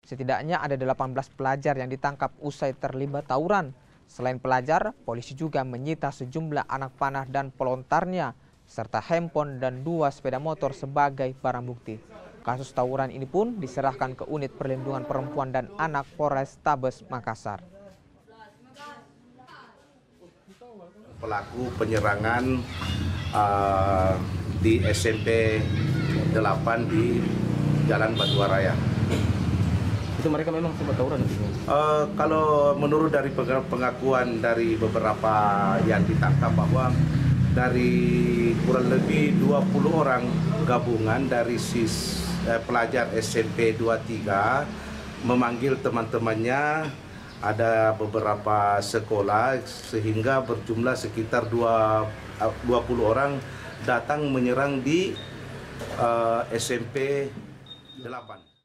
Setidaknya ada 18 pelajar yang ditangkap usai terlibat tawuran. Selain pelajar, polisi juga menyita sejumlah anak panah dan pelontarnya, serta handphone dan 2 sepeda motor sebagai barang bukti. Kasus tawuran ini pun diserahkan ke Unit Perlindungan Perempuan dan Anak Polrestabes Makassar. Pelaku penyerangan di SMP 8 di Jalan Batuaraya. Itu mereka memang sempat tawuran? Kalau menurut dari pengakuan dari beberapa yang ditangkap bahwa dari kurang lebih 20 orang gabungan dari pelajar SMP 23 memanggil teman-temannya, ada beberapa sekolah sehingga berjumlah sekitar 20 orang datang menyerang di SMP 8.